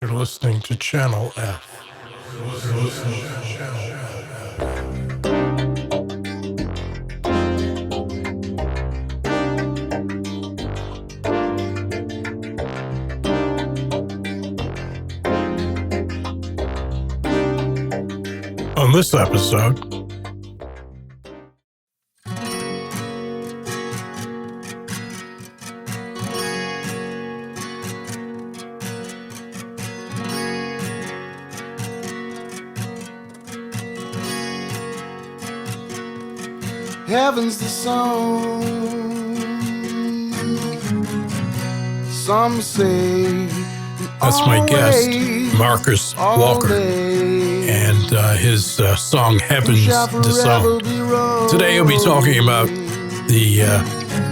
You're listening to Channel F. You're listening to Channel F. On this episode, Heaven's the song. Some say that's my guest, Marcus Walker, and his song Heaven's the Song. Today he'll be talking about the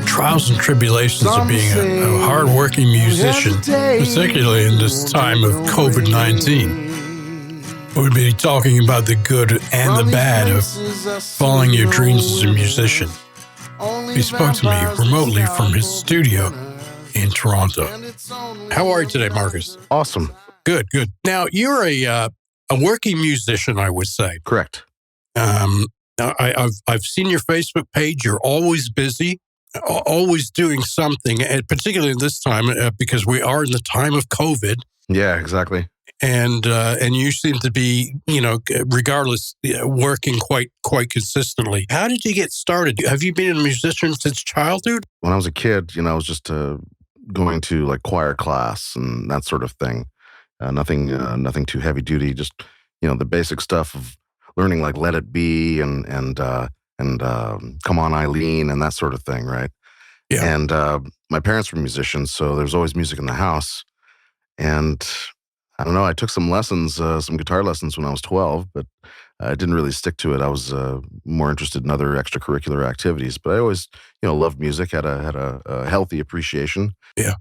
trials and tribulations of being a hard-working musician, particularly in this time of COVID-19. We'll be talking about the good and the bad of following your dreams as a musician. He spoke to me remotely from his studio in Toronto. How are you today, Marcus? Awesome. Good. Now, you're a working musician, I would say. Correct. I've seen your Facebook page. You're always busy, always doing something, and particularly this time because we are in the time of COVID. Yeah, exactly. And you seem to be, regardless, working quite consistently. How did you get started? Have you been a musician since childhood? When I was a kid, I was just going to like choir class and that sort of thing. Nothing too heavy duty. Just the basic stuff of learning like "Let It Be" and "Come On Eileen" and that sort of thing, right? Yeah. And my parents were musicians, so there's always music in the house. And I don't know, I took some lessons, some guitar lessons when I was 12, but I didn't really stick to it. I was more interested in other extracurricular activities, but I always, loved music, had a healthy appreciation. Yeah.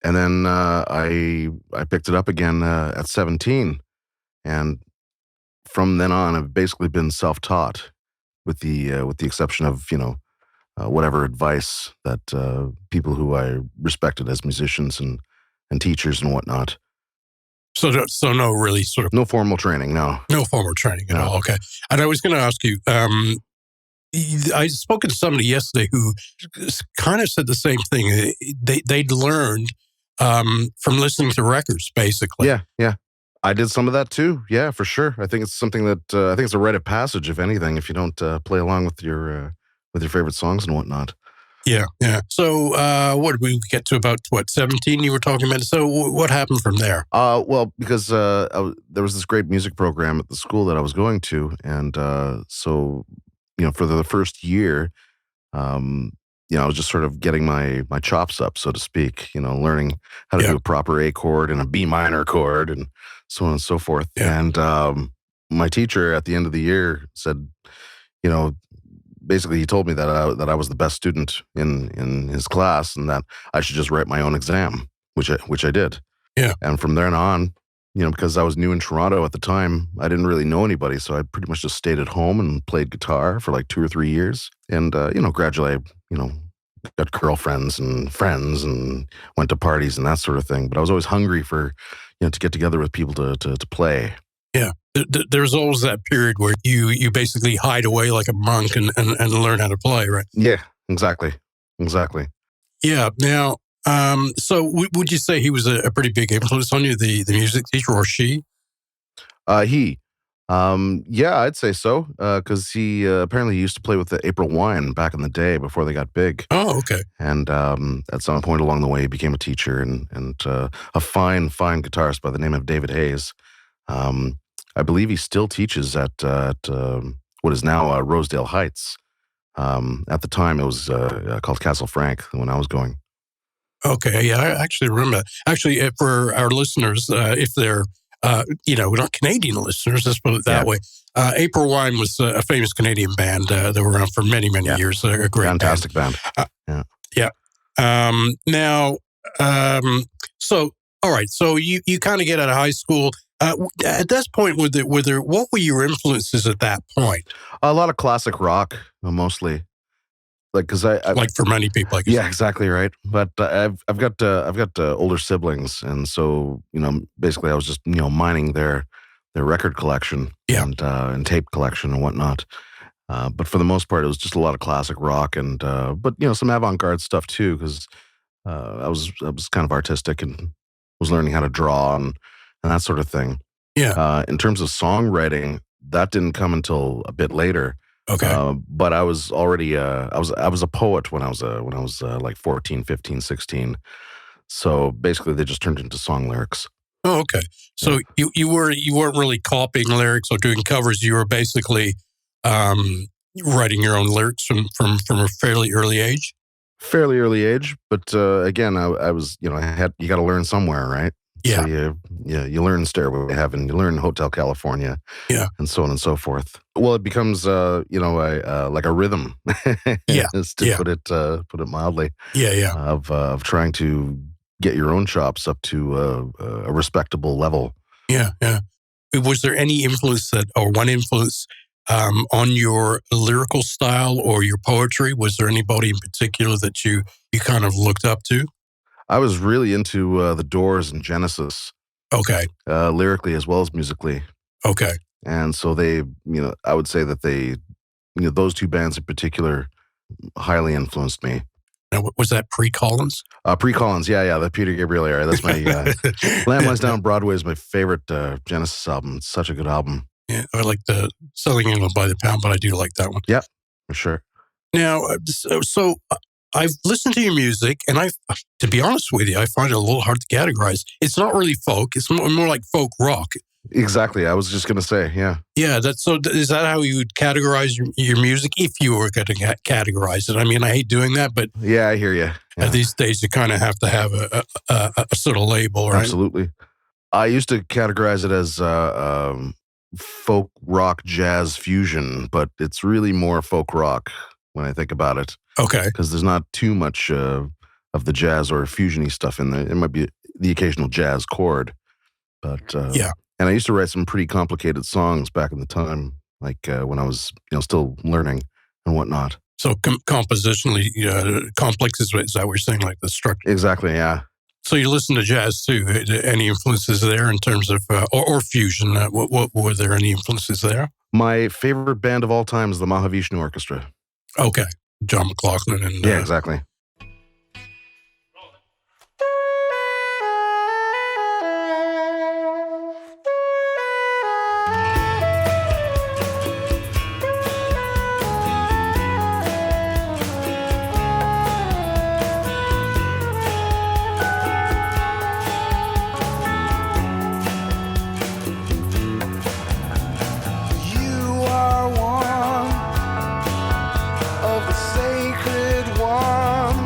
And then I picked it up again at 17. And from then on, I've basically been self-taught with the exception of, whatever advice that people who I respected as musicians and teachers and whatnot. So no really sort of... No formal training, no. No formal training at all, okay. And I was going to ask you, I spoke to somebody yesterday who kind of said the same thing. They'd learned from listening to records, basically. Yeah. I did some of that too, yeah, for sure. I think it's something that, I think it's a rite of passage, if anything, if you don't play along with your favorite songs and whatnot. Yeah. So what did we get to about, 17 you were talking about? So what happened from there? Well, because there was this great music program at the school that I was going to. And so, for the first year, I was just sort of getting my chops up, so to speak, learning how to do a proper A chord and a B minor chord and so on and so forth. Yeah. And my teacher at the end of the year said, basically, he told me that I was the best student in his class and that I should just write my own exam, which I did. Yeah. And from there on, because I was new in Toronto at the time, I didn't really know anybody, so I pretty much just stayed at home and played guitar for like 2 or 3 years. And gradually, I got girlfriends and friends and went to parties and that sort of thing. But I was always hungry for to get together with people to play. Yeah. There's always that period where you basically hide away like a monk and learn how to play, right? Yeah, exactly. Yeah. Now, so would you say he was a pretty big influence on you, the music teacher, or she? Yeah, I'd say so, because he apparently used to play with the April Wine back in the day before they got big. Oh, okay. And at some point along the way, he became a teacher and a fine guitarist by the name of David Hayes. I believe he still teaches at what is now Rosedale Heights. At the time, it was called Castle Frank when I was going. Okay, yeah, I actually remember that. Actually, for our listeners, if they're, not Canadian listeners, let's put it that way, April Wine was a famous Canadian band that were around for many years. A great fantastic band. Yeah. Now, so, all right, so you kind of get out of high school. At this point, what were your influences at that point? A lot of classic rock, mostly. like because I like for many people, I guess. yeah, exactly right. But I've got older siblings, and so basically I was just mining their record collection Yeah. and tape collection and whatnot. But for the most part, it was just a lot of classic rock and but some avant-garde stuff too, because I was kind of artistic and was learning how to draw and that sort of thing. Yeah. In terms of songwriting, that didn't come until a bit later. Okay. But I was already I was a poet when I was like 14, 15, 16. So basically they just turned into song lyrics. Oh, okay. So you weren't really copying lyrics or doing covers. You were basically writing your own lyrics from a fairly early age. Fairly early age, but again, I was you got to learn somewhere, right? Yeah. So you learn Stairway to Heaven, you learn Hotel California, Yeah. and so on and so forth. Well, it becomes like a rhythm, Yeah. to put it mildly. Yeah. Of trying to get your own chops up to a respectable level. Yeah. Was there any influence one influence on your lyrical style or your poetry? Was there anybody in particular that you kind of looked up to? I was really into the Doors and Genesis. Okay. Lyrically as well as musically. Okay. And so they, I would say that they, those two bands in particular highly influenced me. Now, was that pre-Collins? Pre-Collins, yeah, the Peter Gabriel era. That's my Lamb Lies Down Broadway is my favorite Genesis album. It's such a good album. Yeah, I like the Selling England by the Pound, but I do like that one. Yeah, for sure. Now, so I've listened to your music, and to be honest with you, I find it a little hard to categorize. It's not really folk; it's more like folk rock. Exactly. I was just going to say, yeah. Yeah, is that how you would categorize your music if you were going to categorize it? I mean, I hate doing that, but yeah, I hear you. Yeah. These days you kind of have to have a sort of label, right? Absolutely. I used to categorize it as folk rock jazz fusion, but it's really more folk rock when I think about it. Okay. Because there's not too much of the jazz or fusion-y stuff in there. It might be the occasional jazz chord, but yeah. And I used to write some pretty complicated songs back in the time, like when I was, still learning and whatnot. So compositionally complex is that what you're saying, like the structure? Exactly, yeah. So you listen to jazz too. Any influences there in terms of, or fusion? What were there any influences there? My favorite band of all time is the Mahavishnu Orchestra. Okay. John McLaughlin. And yeah, exactly. Sacred one.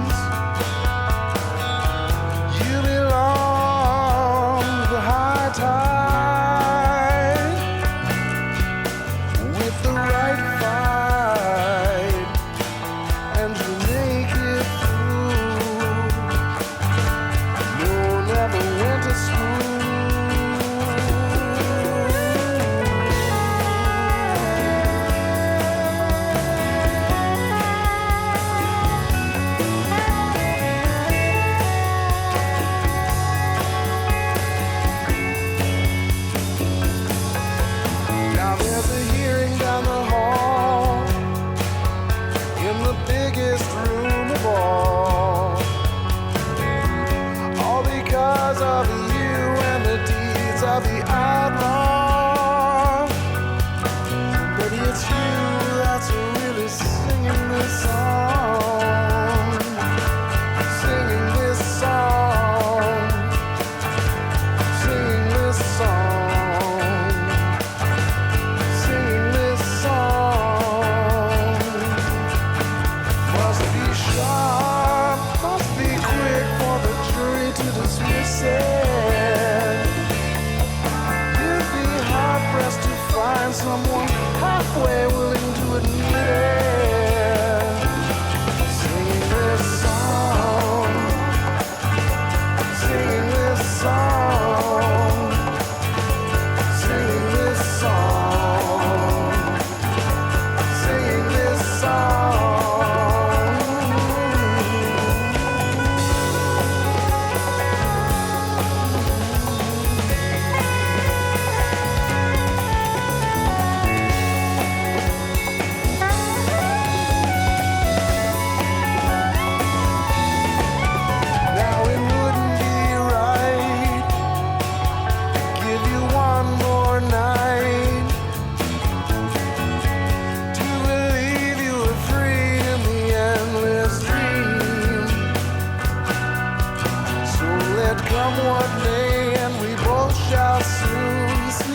come what may, and we both shall soon see.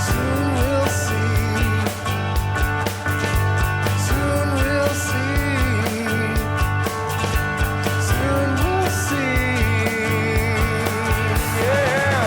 Soon we'll see. Soon we'll see. Soon we'll see. Yeah.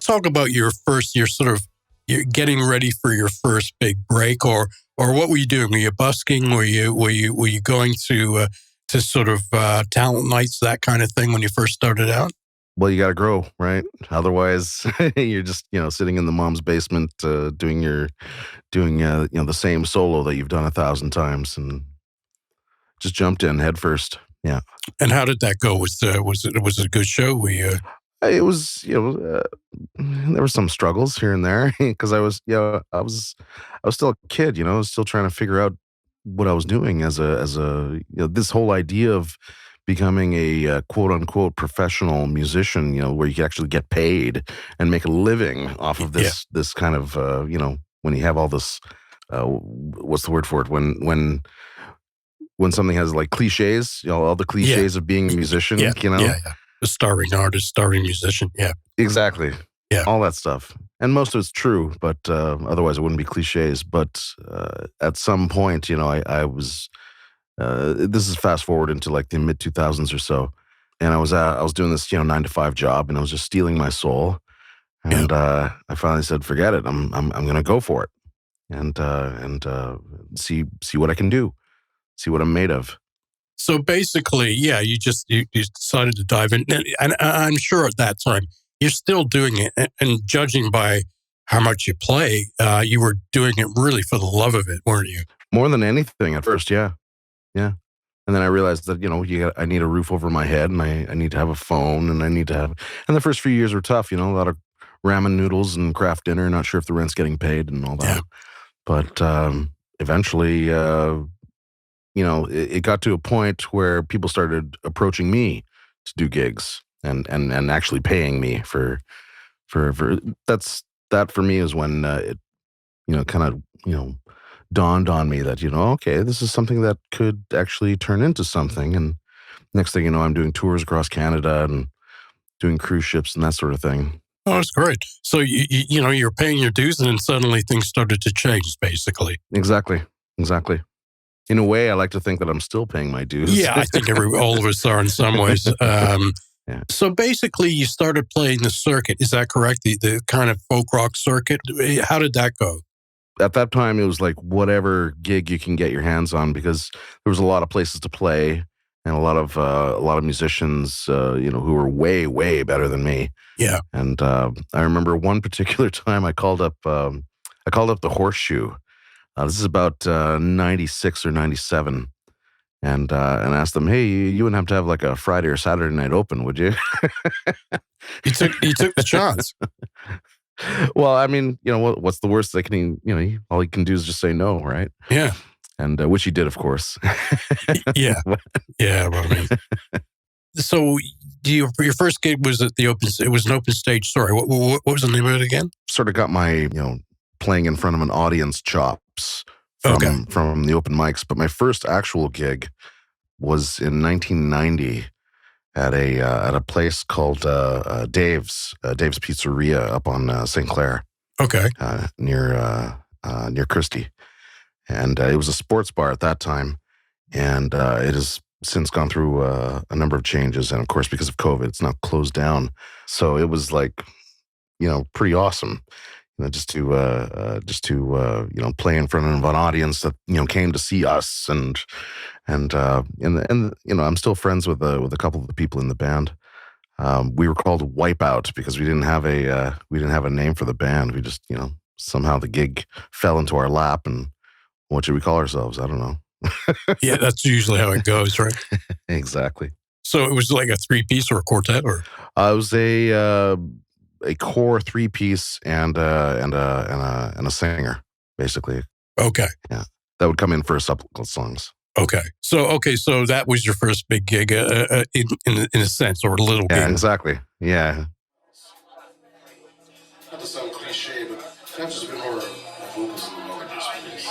Talk about your you're getting ready for your first big break, or what were you doing? Were you busking? Were you going to sort of talent nights, that kind of thing when you first started out? Well, you got to grow, right? Otherwise, you're just sitting in the mom's basement doing the same solo that you've done 1,000 times, and just jumped in head first. Yeah. And how did that go? Was it a good show? Were you? It was, there were some struggles here and there because I was still a kid, I was still trying to figure out what I was doing as a this whole idea of becoming a quote unquote professional musician, where you can actually get paid and make a living off of this kind of, when you have all this, what's the word for it? When something has like cliches, all the cliches of being a musician, Yeah. A starving artist, starving musician. Yeah. Exactly. Yeah. All that stuff. And most of it's true, but otherwise it wouldn't be cliches. But at some point, I was, this is fast forward into like the mid 2000s or so. And I was doing this, 9-to-5 job, and I was just stealing my soul. And I finally said, forget it. I'm going to go for it and see what I can do, see what I'm made of. So basically, you decided to dive in. And I'm sure at that time, you're still doing it. And judging by how much you play, you were doing it really for the love of it, weren't you? More than anything at first, yeah. Yeah. And then I realized that, I need a roof over my head, and I need to have a phone, and and the first few years were tough, a lot of ramen noodles and craft dinner, not sure if the rent's getting paid and all that. Yeah. But eventually, it got to a point where people started approaching me to do gigs and actually paying me for that for me is when it kind of dawned on me that okay, this is something that could actually turn into something. And next thing you know, I'm doing tours across Canada and doing cruise ships and that sort of thing. Oh, that's great. So you're paying your dues, and then suddenly things started to change, basically. Exactly. In a way, I like to think that I'm still paying my dues. Yeah, I think all of us are in some ways. Yeah. So basically, you started playing the circuit. Is that correct? The kind of folk rock circuit. How did that go? At that time, it was like whatever gig you can get your hands on, because there was a lot of places to play and a lot of musicians, who were way, way better than me. Yeah. And I remember one particular time I called up the Horseshoe. This is about 96 or 97. And asked them, hey, you wouldn't have to have like a Friday or Saturday night open, would you? You took the chance. Well, I mean, what's the worst they can, all he can do is just say no, right? Yeah. And which he did, of course. Yeah. Yeah. Well, I mean, so your first gig was at it was an open stage. Sorry, what was the name of it again? Sort of got my, playing in front of an audience chops from the open mics. But my first actual gig was in 1990 at a place called Dave's Pizzeria up on St. Clair. Okay. Near Christie, and it was a sports bar at that time, and it has since gone through a number of changes, and of course because of COVID, it's now closed down. So it was like, pretty awesome. Just to play in front of an audience that came to see us, and I'm still friends with a couple of the people in the band. We were called Wipeout because we didn't have a name for the band. We just somehow the gig fell into our lap, and what should we call ourselves? I don't know. Yeah, that's usually how it goes, right? Exactly. So it was like a 3-piece or a quartet, or it was a core 3-piece and a singer, basically. Okay. Yeah, that would come in for supplemental songs. Okay. So that was your first big gig, in a sense, or a little gig. Yeah, exactly. Yeah. Not to sound cliche, but I've just been more vocals and melodies, please.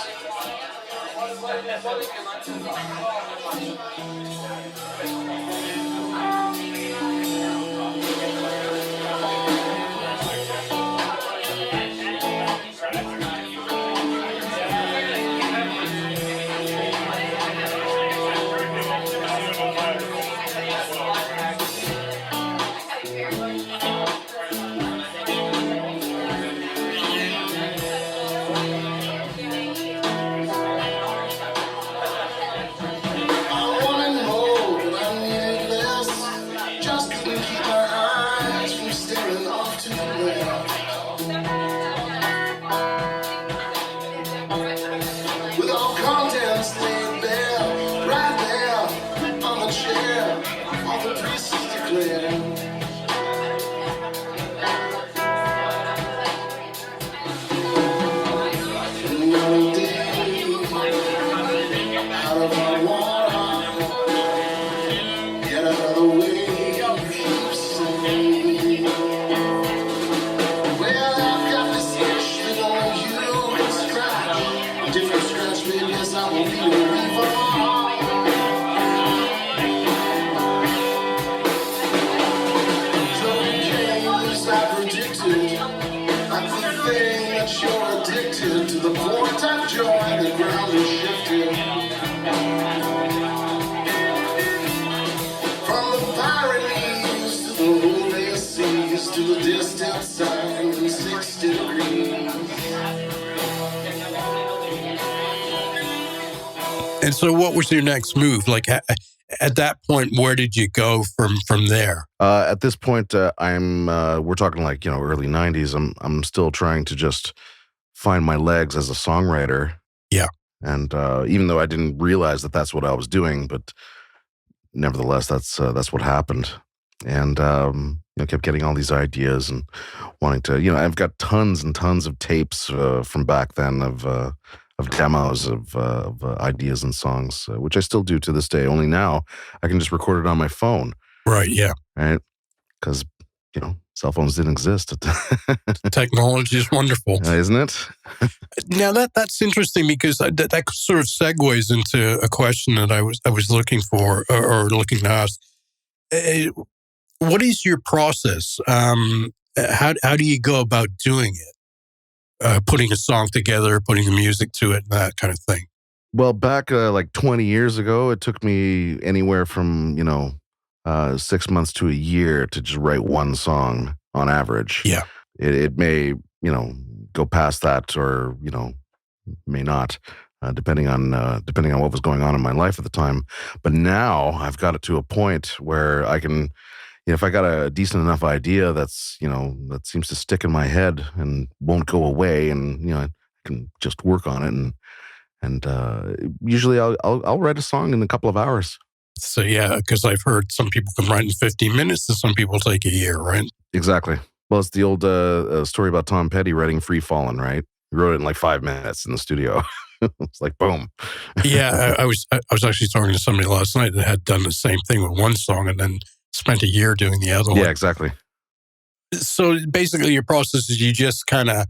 And so what was your next move? Like at that point, where did you go from there? At this point, we're talking like, early 90s. I'm still trying to just find my legs as a songwriter. Yeah. And even though I didn't realize that that's what I was doing, but nevertheless, that's what happened. And, kept getting all these ideas and wanting to, I've got tons and tons of tapes from back then of demos of ideas and songs, which I still do to this day. Only now I can just record it on my phone. Right. Yeah. Right. Because, cell phones didn't exist. Technology is wonderful. Isn't it? Now that's interesting because that sort of segues into a question that I was looking for or looking to ask. What is your process? How do you go about doing it? Putting a song together, putting the music to it, that kind of thing. Well, back like 20 years ago, it took me anywhere from 6 months to a year to just write one song on average. Yeah, it may go past that, or may not, depending on what was going on in my life at the time. But now I've got it to a point where I can. If I got a decent enough idea that's, that seems to stick in my head and won't go away, and, I can just work on it. And usually I'll write a song in a couple of hours. So, yeah, because I've heard some people can write in 15 minutes and some people take a year, right? Exactly. Well, it's the old story about Tom Petty writing Free Fallin', right? He wrote it in like 5 minutes in the studio. It's like, boom. Yeah, I was actually talking to somebody last night that had done the same thing with one song and then spent a year doing the other one. Yeah, exactly. So basically your process is you just kind of,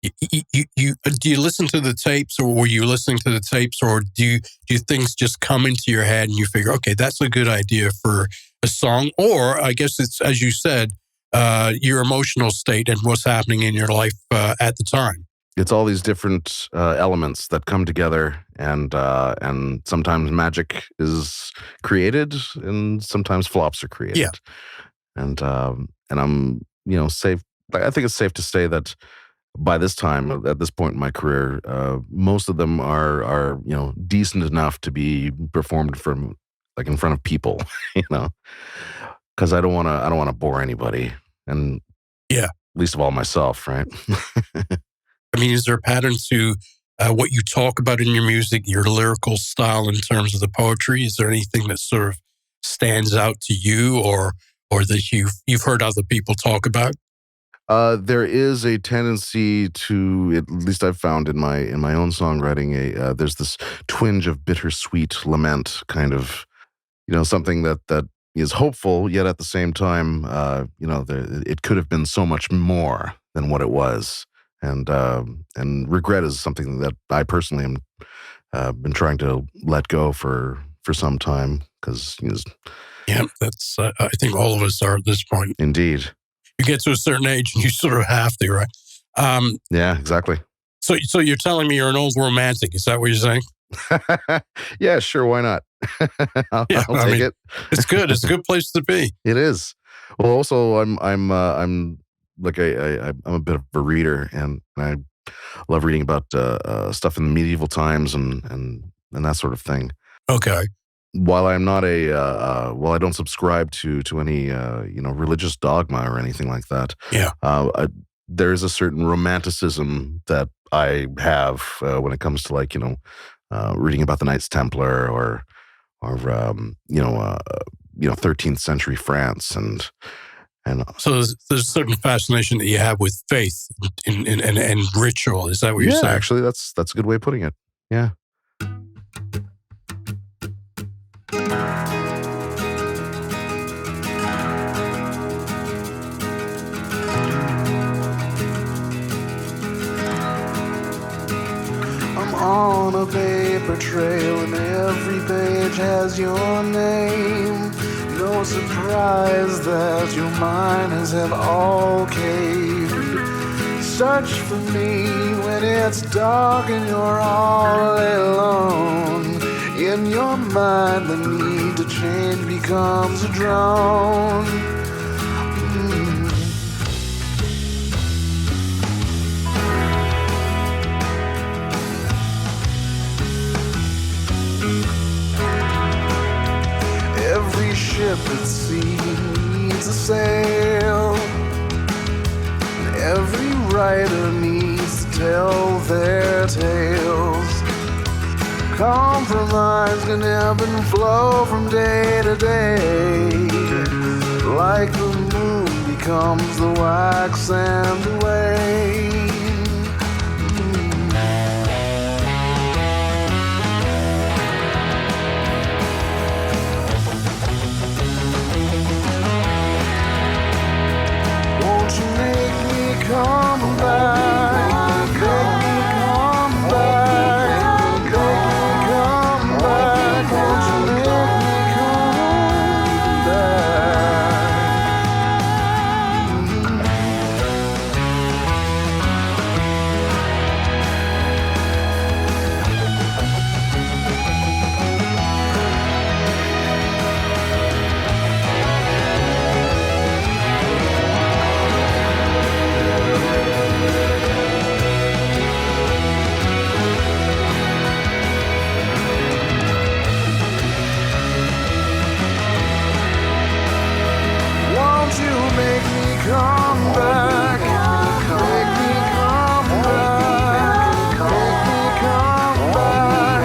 Do you listen to the tapes, or were you listening to the tapes, or do things just come into your head and you figure, okay, that's a good idea for a song? Or I guess it's, as you said, your emotional state and what's happening in your life at the time. It's all these different elements that come together, and sometimes magic is created, and sometimes flops are created. Yeah. And I'm safe. I think it's safe to say that by this time, at this point in my career, most of them are decent enough to be performed from like in front of people, because I don't want to bore anybody, and yeah, least of all myself, right? I mean, is there a pattern to what you talk about in your music, your lyrical style in terms of the poetry? Is there anything that sort of stands out to you, or that you've heard other people talk about? There is a tendency to, at least I've found in my own songwriting, there's this twinge of bittersweet lament, kind of, something that is hopeful, yet at the same time, it could have been so much more than what it was, and regret is something that I personally am been trying to let go for some time, because yeah, that's I think all of us are at this point. Indeed. You get to a certain age and you sort of have to, right? Yeah, exactly. So you're telling me you're an old romantic? Is that what you're saying? Yeah, sure. Why not? I'll take it. It's good. It's a good place to be. It is. Well, also, I'm like I'm a bit of a reader, and I love reading about stuff in the medieval times and that sort of thing. Okay. While I'm not while I don't subscribe to any religious dogma or anything like that, yeah, there is a certain romanticism that I have when it comes to reading about the Knights Templar or 13th century France and so there's a certain fascination that you have with faith and ritual. Is that what you're saying? Actually, that's a good way of putting it. Yeah. I'm on a paper trail and every page has your name. No surprise that your miners have all caved. Search for me when it's dark and you're all alone. In your mind, the need to change becomes a drone. Every ship at sea needs a sail. Every writer needs to tell their tales. Compromise can ebb and flow from day to day. Like the moon becomes the wax and the wane. Won't you make me come back? Make me come back. Make me come back. Won't you make me come back? Won't you make me come back? Make me come back. Make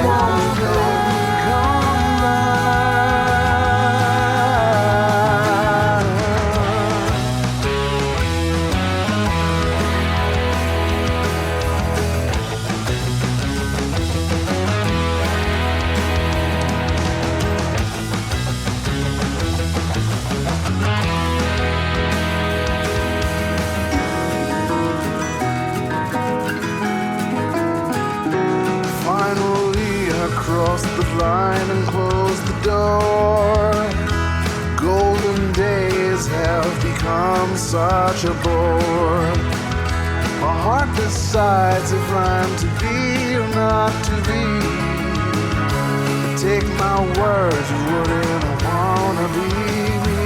me come back. Won't you make me come I've become such a bore. My heart decides if I'm to be or not to be. Take my words, you wouldn't wanna be me.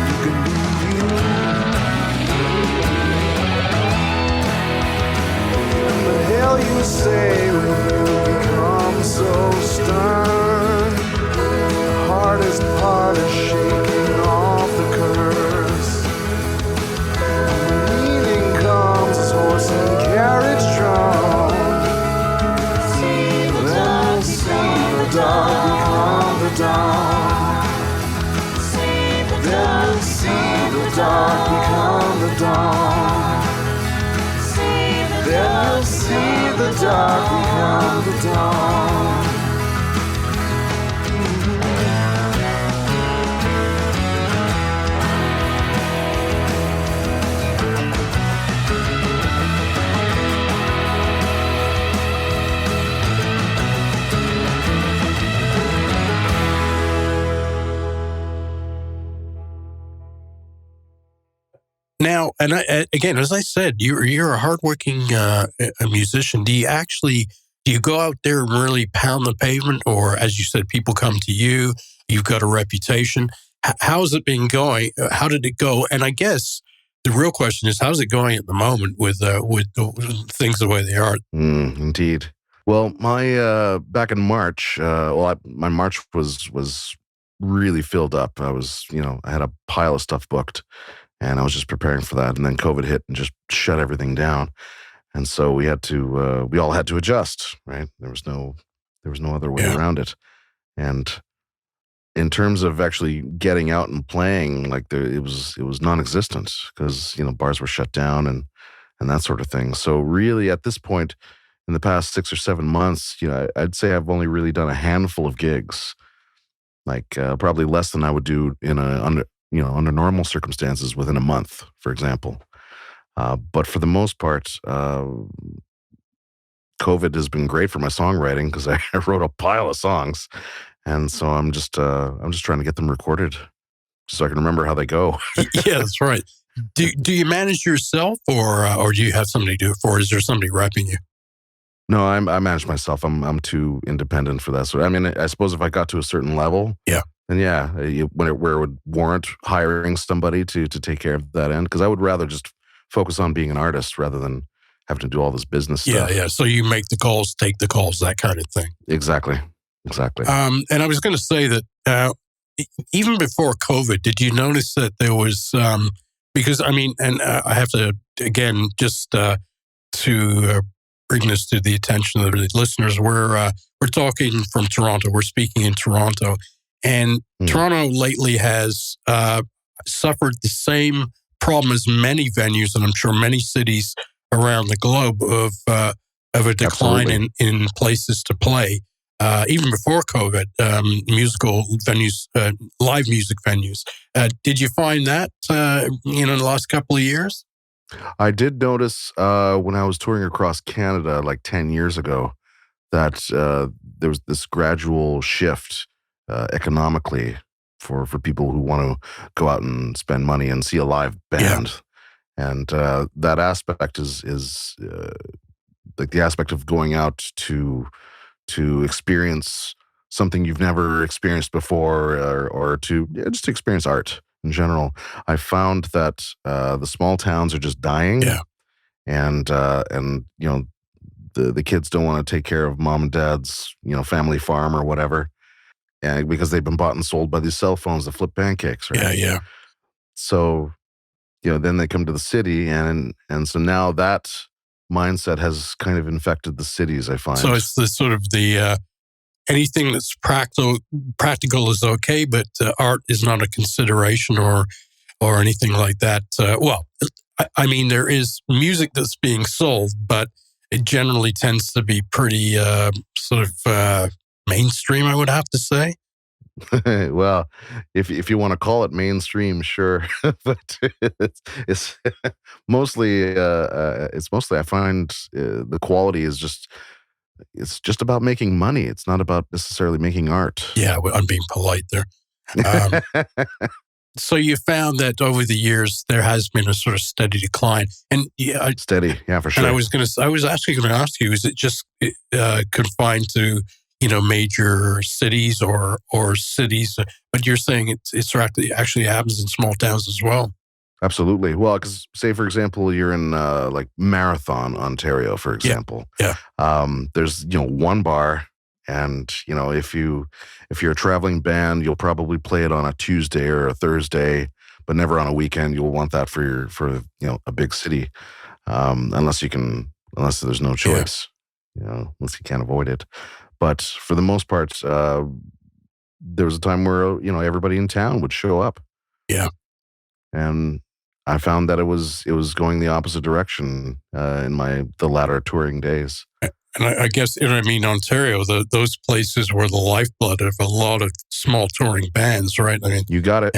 You can be you. And the hell you say when you become so stern. The hardest part is shaking off the curse. And the meaning comes as horse and carriage drawn. Dark become the dawn. Then we'll see the dark become the dawn. Then we'll see the dark become the dawn. Now, and again, as I said, you're a hardworking a musician. Do you go out there and really pound the pavement, or as you said, people come to you? You've got a reputation. How's it been going? How did it go? And I guess the real question is, how's it going at the moment with things the way they are? Indeed. Well, my back in March, my March was really filled up. I had a pile of stuff booked. And I was just preparing for that. And then COVID hit and just shut everything down. And so we all had to adjust, right? There was no other way around it. And in terms of actually getting out and playing, it was non-existent because, bars were shut down and that sort of thing. So really at this point in the past 6 or 7 months, I'd say I've only really done a handful of gigs, probably less than I would do under normal circumstances within a month, for example. But for the most part, COVID has been great for my songwriting because I wrote a pile of songs. And so I'm just trying to get them recorded so I can remember how they go. Yeah, that's right. Do you manage yourself or do you have somebody do it for? Is there somebody repping you? No, I manage myself. I'm too independent for that. So I mean, I suppose if I got to a certain level, and where it would warrant hiring somebody to take care of that end, because I would rather just focus on being an artist rather than having to do all this business stuff. Yeah. So you make the calls, take the calls, that kind of thing. Exactly. And I was going to say that even before COVID, did you notice that there was because I mean, and I have to again just to bring this to the attention of the listeners, we're talking from Toronto. We're speaking in Toronto. And Toronto lately has suffered the same problem as many venues, and I'm sure many cities around the globe, of a decline in places to play. Even before COVID, musical venues, live music venues. Did you find that in the last couple of years? I did notice when I was touring across Canada like 10 years ago that there was this gradual shift economically for people who want to go out and spend money and see a live band. Yeah. And that aspect is like the aspect of going out to experience something you've never experienced before, or to just experience art in general. I found that the small towns are just dying. Yeah. And the kids don't want to take care of mom and dad's family farm or whatever. And because they've been bought and sold by these cell phones that flip pancakes, right? Yeah. So, then they come to the city, and so now that mindset has kind of infected the cities, I find. So it's the sort of the anything that's practical is okay, but art is not a consideration or anything like that. Well, I mean, there is music that's being sold, but it generally tends to be pretty sort of mainstream, I would have to say. Well, if you want to call it mainstream, sure, but it's mostly I find the quality is just about making money. It's not about necessarily making art. Yeah, I'm being polite there. So you found that over the years there has been a sort of steady decline, and Steady, yeah, for sure. And I was actually going to ask you: is it just confined to major cities or cities? But you're saying it's actually happens in small towns as well. Absolutely. Well, because say for example, you're in like Marathon, Ontario, for example. Yeah. There's one bar, and if you're a traveling band, you'll probably play it on a Tuesday or a Thursday, but never on a weekend. You'll want that for a big city, unless there's no choice, unless you can't avoid it. But for the most part, there was a time where everybody in town would show up. Yeah. And I found that it was going the opposite direction in the latter touring days. And I guess, Ontario, those places were the lifeblood of a lot of small touring bands, right? I mean, you got it.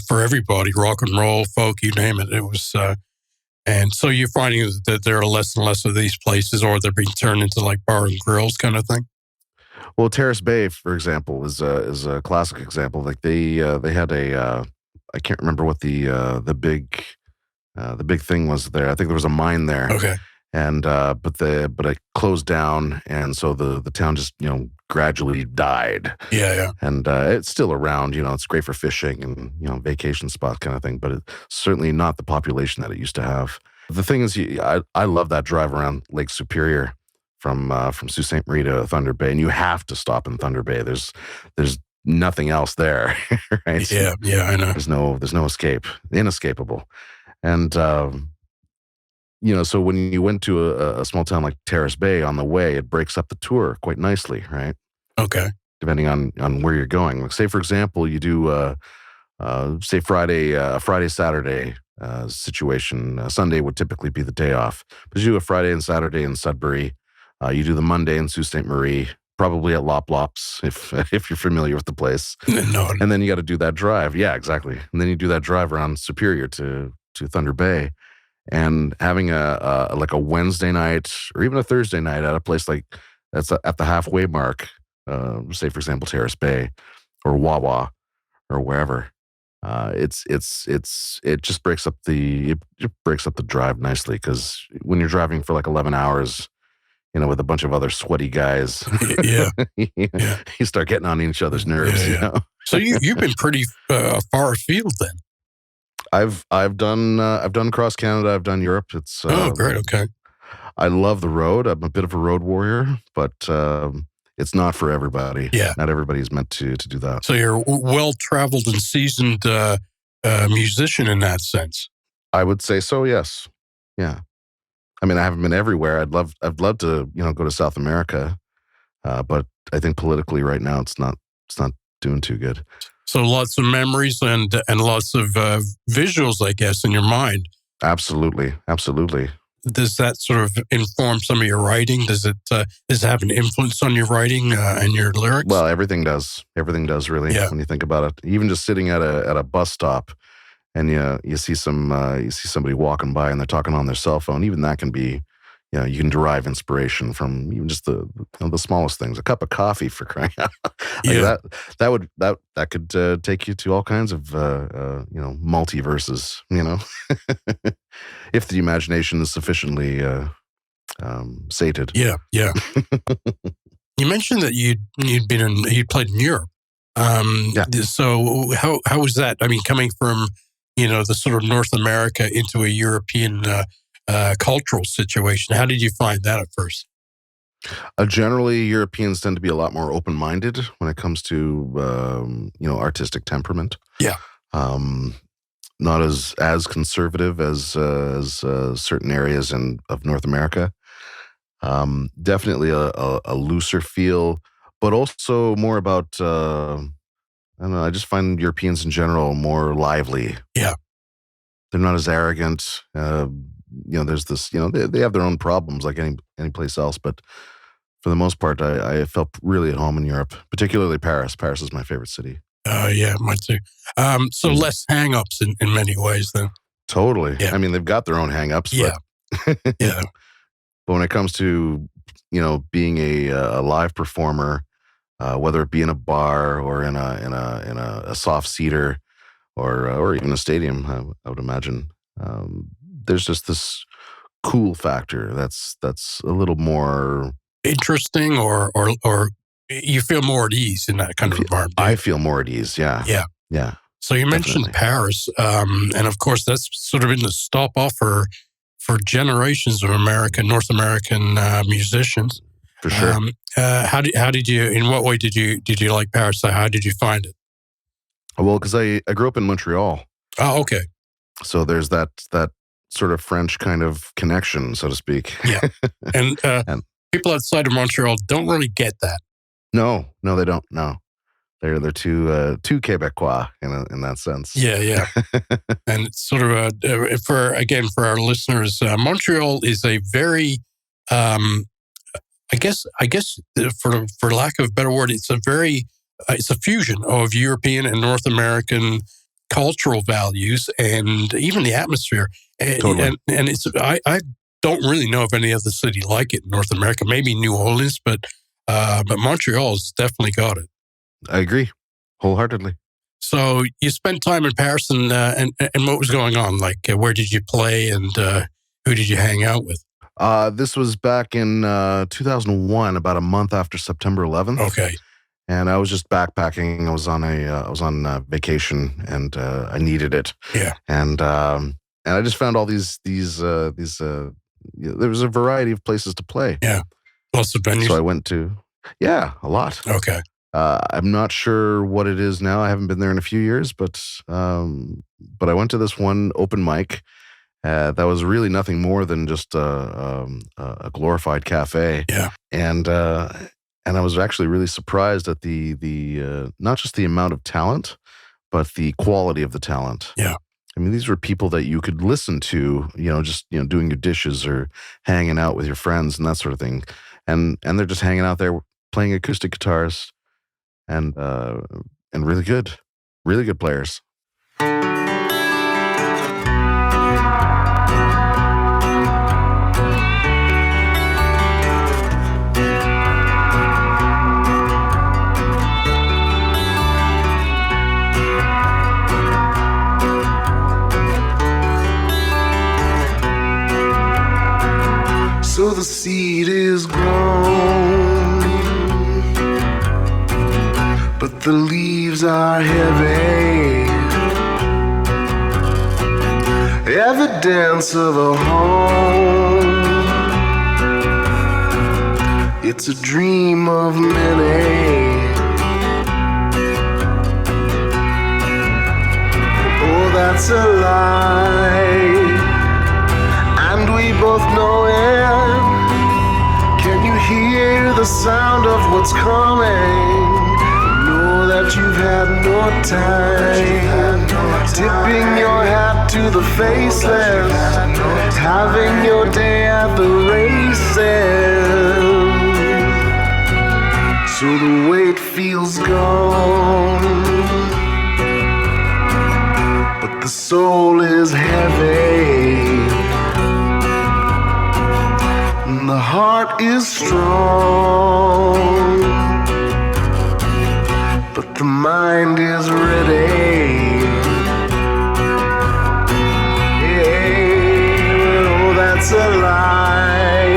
For everybody, rock and roll, folk, you name it. It was, and so you're finding that there are less and less of these places, or they're being turned into like bar and grills kind of thing. Well, Terrace Bay, for example, is a classic example. Like they had I can't remember what the big thing was there. I think there was a mine there. Okay. And but it closed down, and so the town just gradually died. Yeah. And it's still around. It's great for fishing and vacation spot kind of thing, but it's certainly not the population that it used to have. The thing is, I love that drive around Lake Superior from Sault Ste. Marie to Thunder Bay, and you have to stop in Thunder Bay. There's nothing else there, right? Yeah, I know. There's no escape, inescapable. And so when you went to a small town like Terrace Bay, on the way, it breaks up the tour quite nicely, right? Okay. Depending on where you're going. Like, say for example, you do say Friday Saturday situation. Sunday would typically be the day off, but you do a Friday and Saturday in Sudbury. You do the Monday in Sault Ste. Marie, probably at Lop Lops, if you're familiar with the place. No. And then you got to do that drive. Yeah, exactly. And then you do that drive around Superior to Thunder Bay, and having a Wednesday night or even a Thursday night at a place like that's at the halfway mark, say for example Terrace Bay or Wawa or wherever. It just breaks up the drive nicely, because when you're driving for like 11 hours, with a bunch of other sweaty guys, yeah, you start getting on each other's nerves. So you've been pretty far afield then. I've done cross Canada. I've done Europe. It's great. Okay. I love the road. I'm a bit of a road warrior, but it's not for everybody. Yeah, not everybody's meant to do that. So you're a well-traveled and seasoned musician in that sense. I would say so. Yes. Yeah. I mean, I haven't been everywhere. I'd love to go to South America, but I think politically right now it's not doing too good. So lots of memories and lots of visuals, I guess, in your mind. Absolutely. Does that sort of inform some of your writing? Does it have an influence on your writing and your lyrics? Well, everything does. Everything does, really. Yeah. When you think about it, even just sitting at a bus stop, and you see somebody walking by and they're talking on their cell phone. Even that can be, you can derive inspiration from even just the smallest things. A cup of coffee, for crying out. That could take you to all kinds of multiverses. If the imagination is sufficiently sated. Yeah. You mentioned that you played in Europe. Yeah. So how was that? I mean, coming from the sort of North America into a European cultural situation. How did you find that at first? Generally, Europeans tend to be a lot more open-minded when it comes to artistic temperament. Yeah. Not as conservative as certain areas of North America. Definitely a looser feel, but also more about I don't know. I just find Europeans in general more lively. Yeah. They're not as arrogant. There's this, they have their own problems like any place else. But for the most part, I felt really at home in Europe, particularly Paris. Paris is my favorite city. Yeah, mine too. So less hang-ups in many ways then. Totally. Yeah. I mean, they've got their own hang-ups. Yeah. But Yeah. But when it comes to, being a live performer, whether it be in a bar or in a soft seater or even a stadium. I would imagine. There's just this cool factor that's a little more interesting, or you feel more at ease in that kind of environment. I feel more at ease. Yeah. So you mentioned Definitely. Paris, and of course that's sort of been the stop off for generations of North American musicians. For sure. How did you? In what way did you like Paris? How did you find it? Well, because I grew up in Montreal, Oh, okay. so there's that sort of French kind of connection, so to speak. Yeah. And And- people outside of Montreal don't really get that. No, they don't. No, they're too Quebecois in that sense. Yeah. And it's sort of for our listeners, Montreal is a very, I guess for lack of a better word, it's a fusion of European and North American cultural values and even the atmosphere. Totally. And it's I don't really know of any other city like it in North America. Maybe New Orleans, but Montreal's definitely got it. I agree wholeheartedly. So you spent time in Paris, and what was going on? Like, where did you play, and who did you hang out with? This was back in 2001, about a month after September 11th. Okay. And I was just backpacking. I was on vacation, and I needed it. Yeah. And I just found all these there was a variety of places to play. Yeah. Lots of venues. So I went to a lot. Okay. I'm not sure what it is now. I haven't been there in a few years, but I went to this one open mic that was really nothing more than just a glorified cafe. Yeah. And I was actually really surprised at the not just the amount of talent, but the quality of the talent. Yeah. I mean, these were people that you could listen to, just doing your dishes or hanging out with your friends and that sort of thing, and they're just hanging out there playing acoustic guitars, and really good players. So the seed is grown, but the leaves are heavy, evidence of a home. It's a dream of many. Oh, that's a lie, and we both know it. Can you hear the sound of what's coming? Know that you've had no time, tipping your hat to the faceless, having your day at the races. So the weight feels gone, but the soul is heavy. The heart is strong, but the mind is ready. Yeah, oh, that's a lie,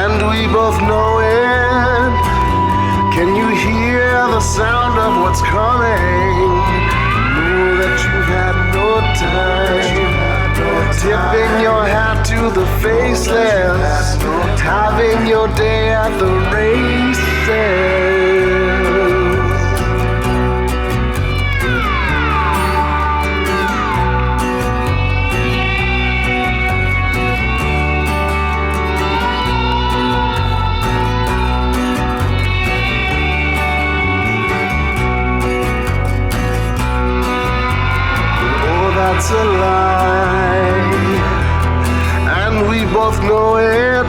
and we both know it. Can you hear the sound of what's coming? Know that you've had no time, tipping your hat to the faceless, having your day at the races. Oh, that's a lie, and we both know it.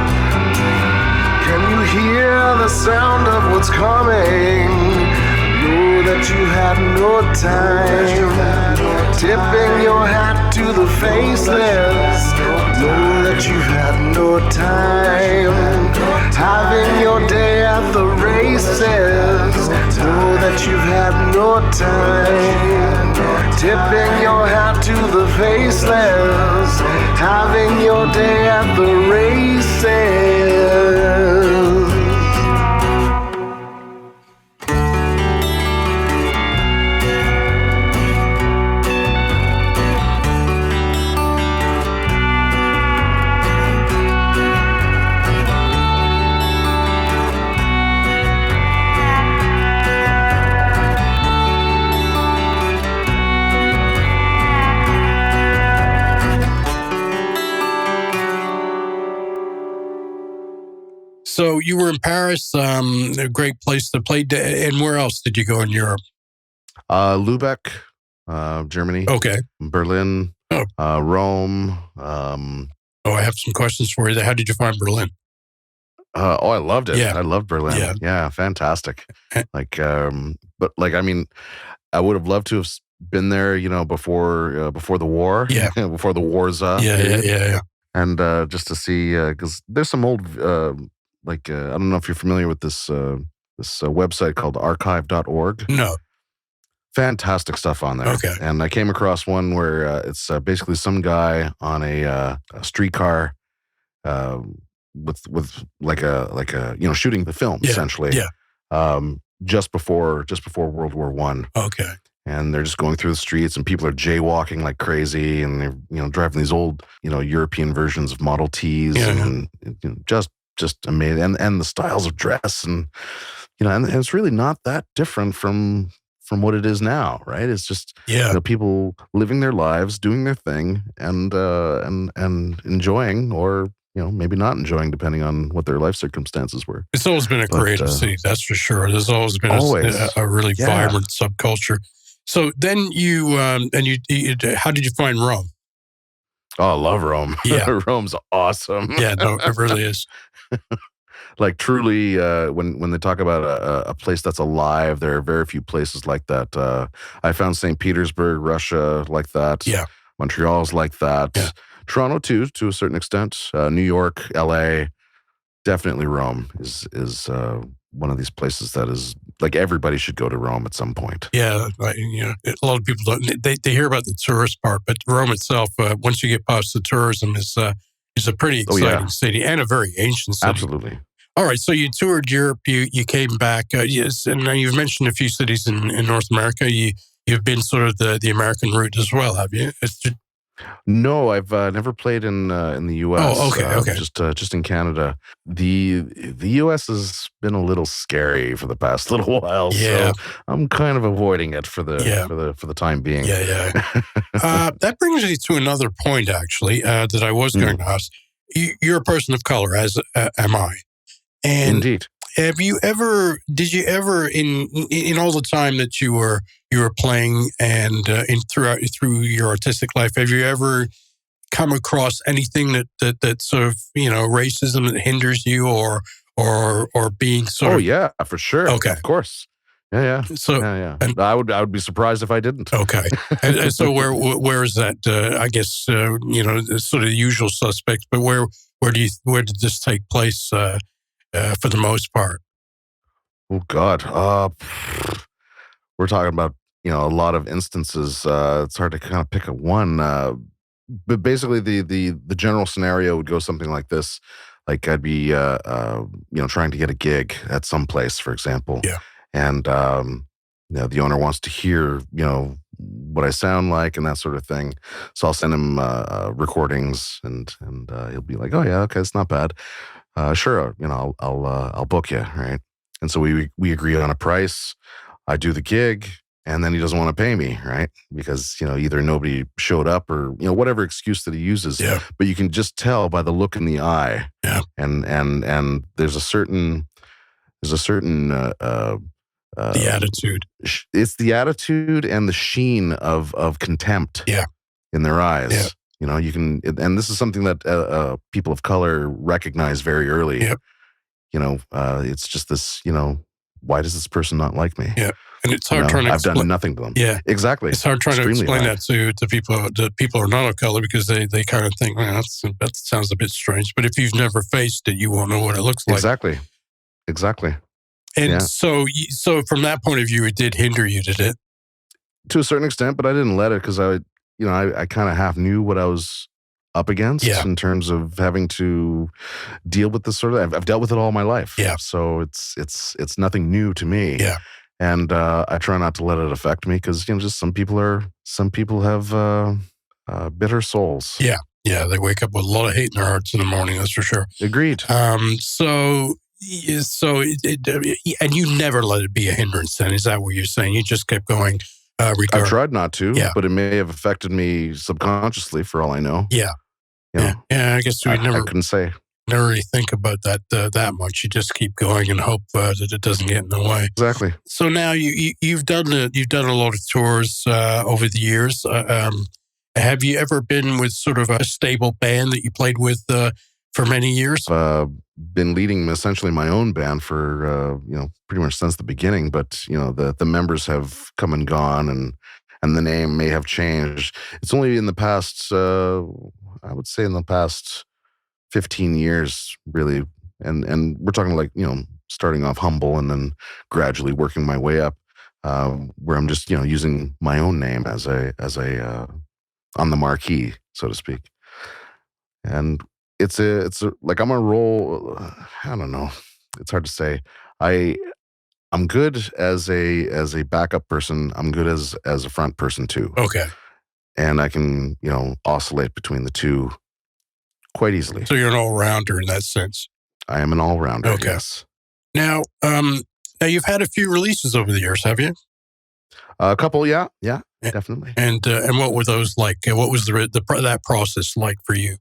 Can you hear the sound of what's coming? Know that you had no time, tipping your hat to the faceless. Know that you had no time, having your day at the races. Know that you've had no time, tipping your hat to the faceless, having your day at the races. So you were in Paris, a great place to play. And where else did you go in Europe? Lübeck, Germany. Okay. Berlin, Rome. I have some questions for you. How did you find Berlin? I loved it. Yeah. I loved Berlin. Yeah, fantastic. But I mean, I would have loved to have been there, before the war. Yeah. Before the war's up. Yeah. And just to see, because there's some old, I don't know if you're familiar with this website called archive.org. No. Fantastic stuff on there. Okay. And I came across one where it's basically some guy on a streetcar with like a shooting the film essentially. Yeah. Just before World War I. Okay. And they're just going through the streets, and people are jaywalking like crazy, and they're driving these old European versions of Model Ts, and just amazing, and the styles of dress, and and it's really not that different from what it is now, right? It's just people living their lives, doing their thing, and enjoying, or maybe not enjoying, depending on what their life circumstances were. It's always been a creative city, that's for sure. There's always been a really vibrant subculture. So then you how did you find Rome? Oh, I love Rome. Yeah. Rome's awesome. Yeah, no, it really is. Truly, when they talk about a place that's alive, there are very few places like that. I found St. Petersburg, Russia, like that. Yeah. Montreal's like that. Yeah. Toronto too, to a certain extent. New York, LA, definitely Rome is one of these places that is like everybody should go to Rome at some point. Yeah, a lot of people don't. They hear about the tourist part, but Rome itself, once you get past the tourism, is a pretty exciting city and a very ancient city. Absolutely. All right, so you toured Europe. You came back. Yes, and now you've mentioned a few cities in North America. You've been sort of the American route as well, have you? No, I've never played in the U.S. Oh, okay. Just in Canada. The U.S. has been a little scary for the past little while. Yeah. So I'm kind of avoiding it for the time being. Yeah. That brings me to another point, actually, that I was going to ask. You're a person of color, as am I. And indeed. Did you ever in all the time that you were playing and through your artistic life, have you ever come across anything that sort of racism that hinders you or being sort of? Oh yeah, for sure. Okay, of course. Yeah. So yeah. And I would be surprised if I didn't. Okay. and so where is that? I guess sort of the usual suspects, but where did this take place? For the most part. Oh God, we're talking about a lot of instances. It's hard to kind of pick a one, but basically the general scenario would go something like this: like I'd be trying to get a gig at some place, for example, and the owner wants to hear what I sound like and that sort of thing. So I'll send him recordings, and he'll be like, "Oh yeah, okay, it's not bad." Sure, I'll book you, right? And so we agree on a price. I do the gig, and then he doesn't want to pay me, right? Because either nobody showed up or whatever excuse that he uses. Yeah. But you can just tell by the look in the eye. Yeah. And there's a certain the attitude. It's the attitude and the sheen of contempt. Yeah. In their eyes. Yeah. You can, and this is something that people of color recognize very early. Yep. It's just this, why does this person not like me? Yeah. And it's hard trying to I've done nothing to them. Yeah. Exactly. It's hard trying to explain that to people who are not of color, because they kind of think, well, that sounds a bit strange. But if you've never faced it, you won't know what it looks like. Exactly. And so from that point of view, it did hinder you, did it? To a certain extent, but I didn't let it because I kind of half knew what I was up against in terms of having to deal with this sort of. I've dealt with it all my life. Yeah. So it's nothing new to me. Yeah. And I try not to let it affect me because just some people have bitter souls. Yeah. Yeah. They wake up with a lot of hate in their hearts in the morning. That's for sure. Agreed. So and you never let it be a hindrance. Then is that what you're saying? You just kept going. I tried not to, but it may have affected me subconsciously for all I know. Yeah. Yeah. I guess I couldn't say. Never really think about that much. You just keep going and hope that it doesn't get in the way. Exactly. So now you've done a lot of tours over the years. Have you ever been with sort of a stable band that you played with for many years? Been leading essentially my own band for pretty much since the beginning. But the members have come and gone, and the name may have changed. It's only in the past, I would say, in the past 15 years, really, and we're talking like starting off humble and then gradually working my way up, where I'm just using my own name as a on the marquee, so to speak, and it's like I'm a role. I don't know. It's hard to say. I'm good as a backup person. I'm good as a front person too. Okay. And I can oscillate between the two quite easily. So you're an all-rounder in that sense. I am an all-rounder. Okay. Yes. Now you've had a few releases over the years, have you? A couple, yeah, definitely. And what were those like? What was that process like for you?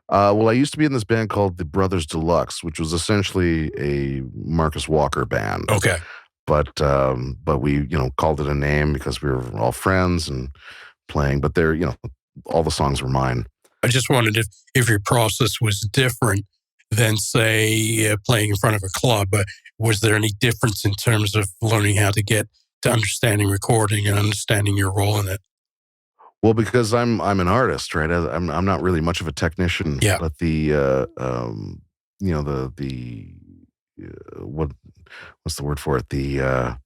Well, I used to be in this band called the Brothers Deluxe, which was essentially a Marcus Walker band. Okay. But we called it a name because we were all friends and playing. But all the songs were mine. I just wondered if your process was different than, say, playing in front of a club. Was there any difference in terms of learning how to get to understanding recording and understanding your role in it? Well, because I'm an artist, right? I'm not really much of a technician. Yeah. But what's the word for it? The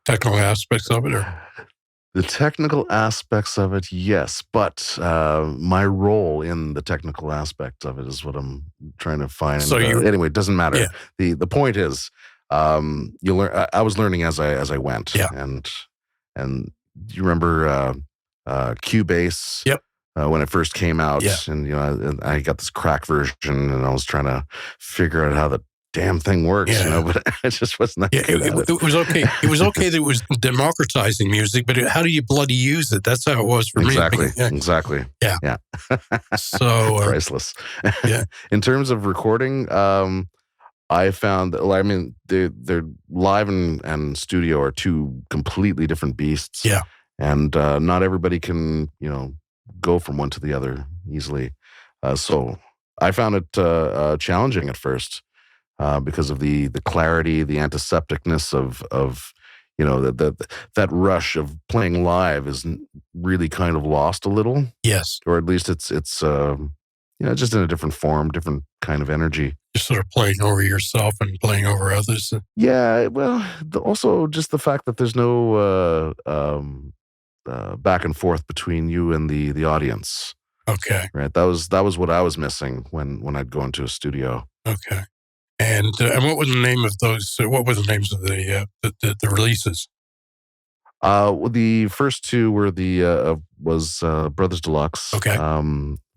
technical aspects of it, or the technical aspects of it, yes. But my role in the technical aspect of it is what I'm trying to find. So anyway, it doesn't matter. Yeah. The point is, you learn. I was learning as I went. Yeah. And you remember Cubase? Yep. When it first came out, yeah. And I got this crack version, and I was trying to figure out how the damn thing works, but I just wasn't that good at it. It was okay. It was okay that it was democratizing music, but how do you bloody use it? That's how it was for me. Yeah. Exactly. Yeah. Yeah. So priceless. Yeah. In terms of recording, I found that, they're live and studio are two completely different beasts. Yeah. And not everybody can, go from one to the other easily. So I found it challenging at first because of the clarity, the antisepticness of that rush of playing live is really kind of lost a little. Yes. Or at least it's just in a different form, different kind of energy. You're sort of playing over yourself and playing over others. Yeah. Well, also just the fact that there's no back and forth between you and the audience. Okay. Right. That was what I was missing when I'd go into a studio. Okay. And what was the name of those? What were the names of the releases? The first two were was Brothers Deluxe. Okay.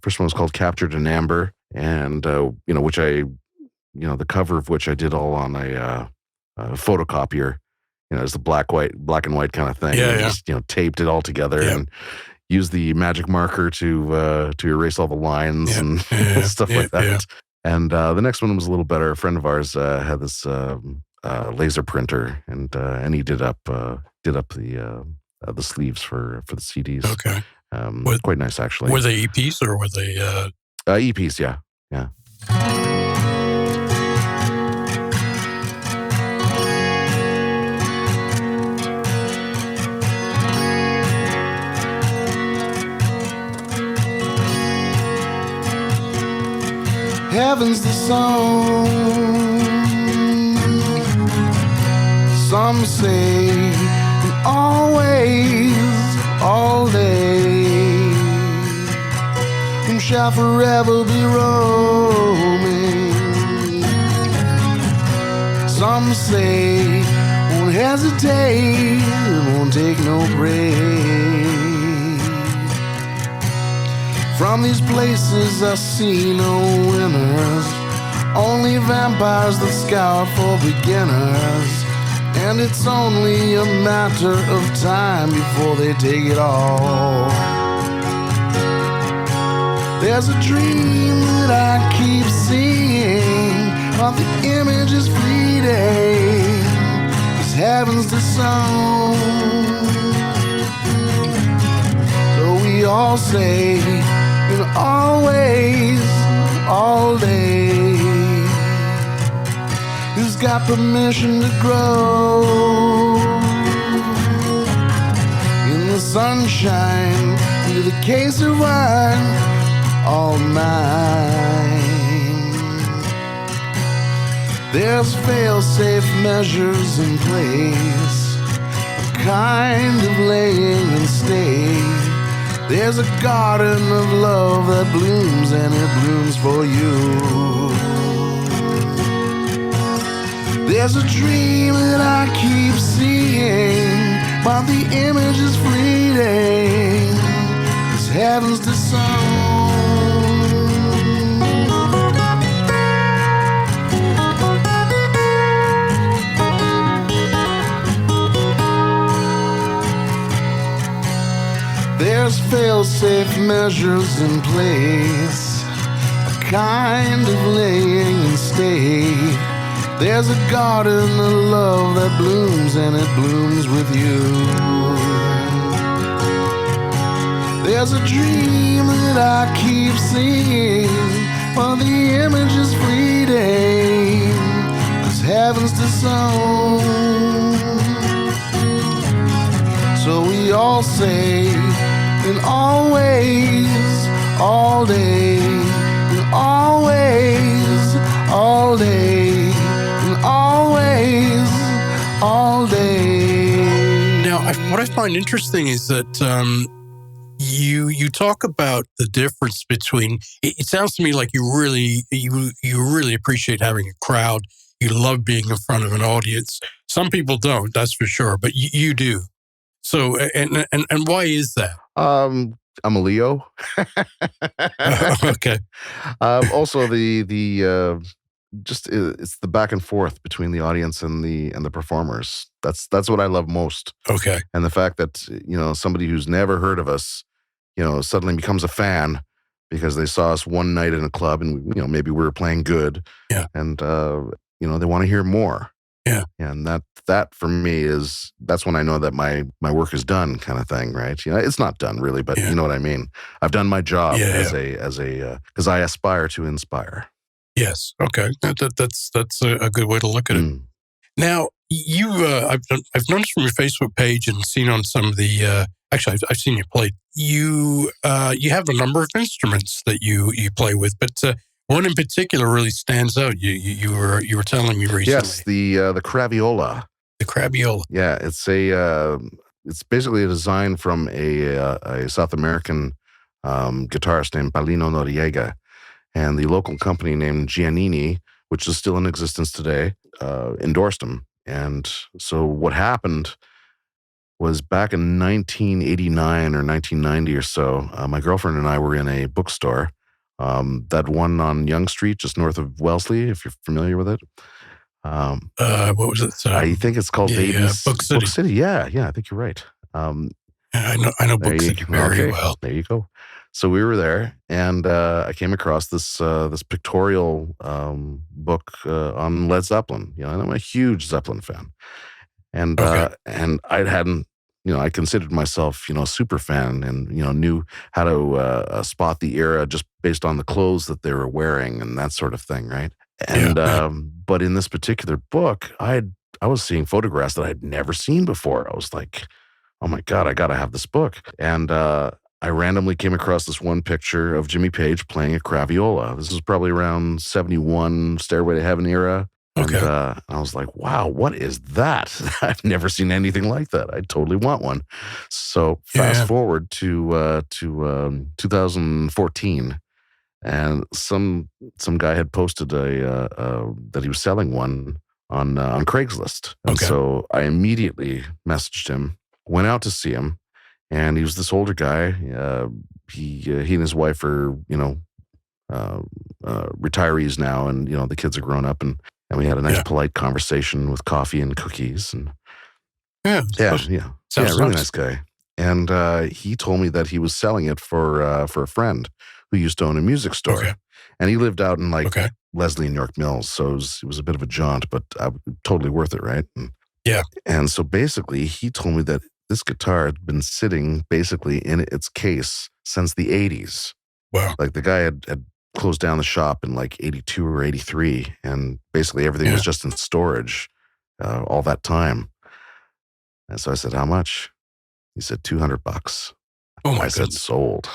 First one was called Captured in Amber, and which the cover of which I did all on a photocopier. It's the black and white kind of thing. Yeah, and just taped it all together and used the magic marker to erase all the lines and stuff like that. Yeah. And the next one was a little better. A friend of ours had this laser printer, and he did up the sleeves for the CDs. Okay, quite nice actually. Were they EPs or were they EPs? Yeah. Heaven's the song Some say always, all day, shall forever be roaming. Some say won't hesitate, won't take no break. From these places I see no winners, only vampires that scout for beginners. And it's only a matter of time before they take it all. There's a dream that I keep seeing, but the image is fleeting, as heaven's the song. So we all say, always, all day, who's got permission to grow in the sunshine with a case of wine, all mine. There's fail-safe measures in place, a kind of laying in state. There's a garden of love that blooms, and it blooms for you. There's a dream that I keep seeing, but the image is fleeting, as heaven's the song. There's fail-safe measures in place, a kind of laying in state. There's a garden of love that blooms, and it blooms with you. There's a dream that I keep seeing, but the image is fleeting, 'cause heaven's the song. So we all say, and always, all day, and always, all day, and always, all day. Now, what I find interesting is that you talk about the difference between. It sounds to me like you really appreciate having a crowd. You love being in front of an audience. Some people don't, that's for sure, but you do. So, and why is that? I'm a Leo. Okay. Also, it's the back and forth between the audience and the performers. That's what I love most. Okay. And the fact that somebody who's never heard of us, suddenly becomes a fan because they saw us one night in a club, and maybe we were playing good. Yeah. And they want to hear more. Yeah. And that for me that's when I know that my work is done, kind of thing, right? It's not done really, but you know what I mean. I've done my job because I aspire to inspire. Yes. Okay. That's a good way to look at it. Now, I've noticed from your Facebook page and seen on some of the actually I've seen you play. You have a number of instruments that you play with, but one in particular really stands out. You were telling me recently. Yes, the craviola. The craviola. Yeah, it's basically a design from a South American guitarist named Paulino Noriega, and the local company named Giannini, which is still in existence today, endorsed him. And so what happened was back in 1989 or 1990 or so, my girlfriend and I were in a bookstore. That one on Yonge Street, just north of Wellesley, if you're familiar with it. What was it? I think it's called Davies Book City. Book City. Yeah, I think you're right. I know Book City very well. There you go. So we were there, and I came across this pictorial book on Led Zeppelin. And I'm a huge Zeppelin fan, and I hadn't. I considered myself, a super fan, and knew how to spot the era just based on the clothes that they were wearing and that sort of thing, right? And but in this particular book, I was seeing photographs that I'd never seen before. I was like, oh my God, I got to have this book. And I randomly came across this one picture of Jimmy Page playing a craviola. This was probably around 71, Stairway to Heaven era. And Okay. I was like, wow, what is that? I've never seen anything like that. I totally want one. So fast Yeah. forward to 2014, and some guy had posted that he was selling one on Craigslist, and Okay. so I immediately messaged him, went out to see him, and he was this older guy. He and his wife are uh, retirees now, and the kids are grown up, and we had a nice Yeah. polite conversation with coffee and cookies, and Yeah. Sounds really nice. nice guy. And he told me that he was selling it for a friend who used to own a music store, Okay. and he lived out in like Okay. Leslie and York Mills, so it was a bit of a jaunt, but totally worth it, right? Yeah. And so basically, he told me that this guitar had been sitting basically in its case since the 80s. Wow. Like the guy had closed down the shop in like 82 or 83, and basically everything was Yeah. just in storage all that time. And so I said, how much? He said, $200. Oh my I said, goodness. sold.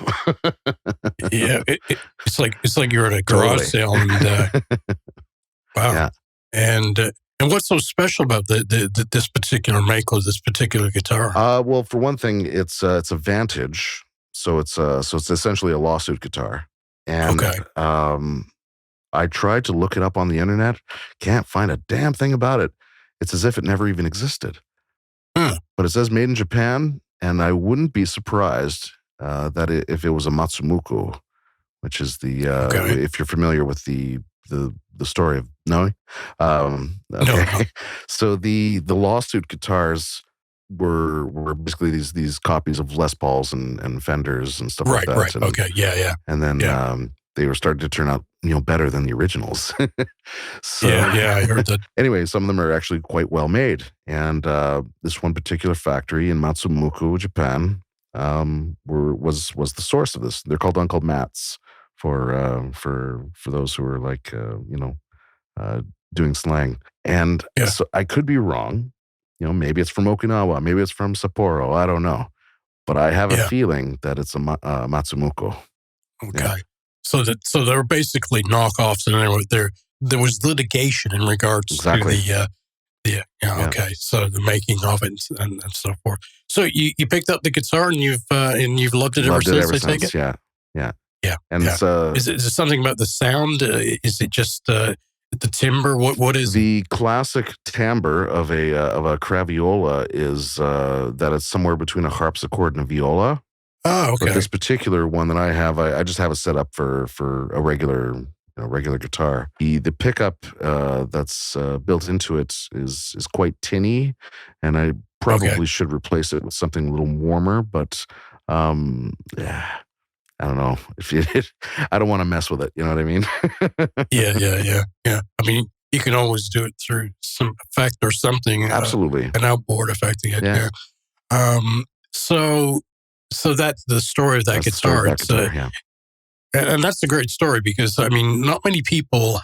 Yeah. It's like you're at a garage Totally. sale, and wow. Yeah. And what's so special about this particular make or this particular guitar? Well, for one thing, it's a Vantage, so it's essentially a lawsuit guitar. And Okay. I tried to look it up on the internet, can't find a damn thing about it. It's as if it never even existed. Hmm. But it says made in Japan, and I wouldn't be surprised that if it was a Matsumuku, which is the Okay. if you're familiar with the story of no, okay. No. So the lawsuit guitars were basically these copies of Les Pauls and Fenders and stuff like Right. that. Right. And, Okay. Yeah. and then Yeah. they were starting to turn out better than the originals. So Yeah. I heard that. anyway, some of them are actually quite well made. And this one particular factory in Matsumuku, Japan, was the source of this. They're called Uncle Mats for those who are like doing slang. And Yeah. so I could be wrong. Maybe it's from Okinawa, maybe it's from Sapporo. I don't know, but I have a Yeah. feeling that it's a Matsumuko. Okay. Yeah. So they were basically knockoffs, and there was litigation in regards Exactly. to yeah. Yeah. Okay. So the making of it and so forth. So you picked up the guitar, and you've loved it ever Loved it since. ever I take since. it. Yeah, yeah. Yeah. And Yeah. it's Is it something about the sound? Is it just the timbre? What is it? the classic timbre of a craviola is that it's somewhere between a harpsichord and a viola. Oh, But okay. this particular one that I have, I just have it set up for a regular guitar. The pickup that's built into it is quite tinny, and I probably should replace it with something a little warmer. But yeah, I don't know if I don't want to mess with it. You know what I mean? Yeah. I mean, you can always do it through some effect or something. Absolutely. An outboard affecting it. Yeah. Yeah. So that's the story of that That's the story guitar. of that guitar, yeah. And that's a great story because I mean, not many people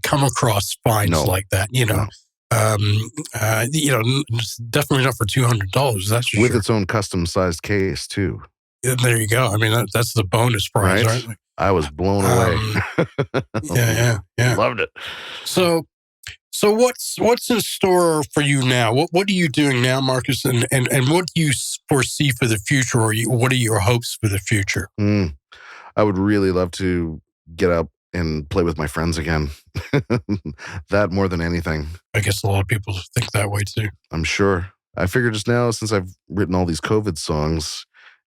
come across finds No. like that. No. Definitely not for $200. That's for With sure. its own custom-sized case too. And there you go. I mean, that's the bonus prize, Right? right? I was blown away. Yeah. Loved it. So what's in store for you now? What are you doing now, Marcus? And what do you foresee for the future, or what are your hopes for the future? I would really love to get up and play with my friends again. That more than anything, I guess a lot of people think that way too. I'm sure. I figured just now, since I've written all these COVID songs,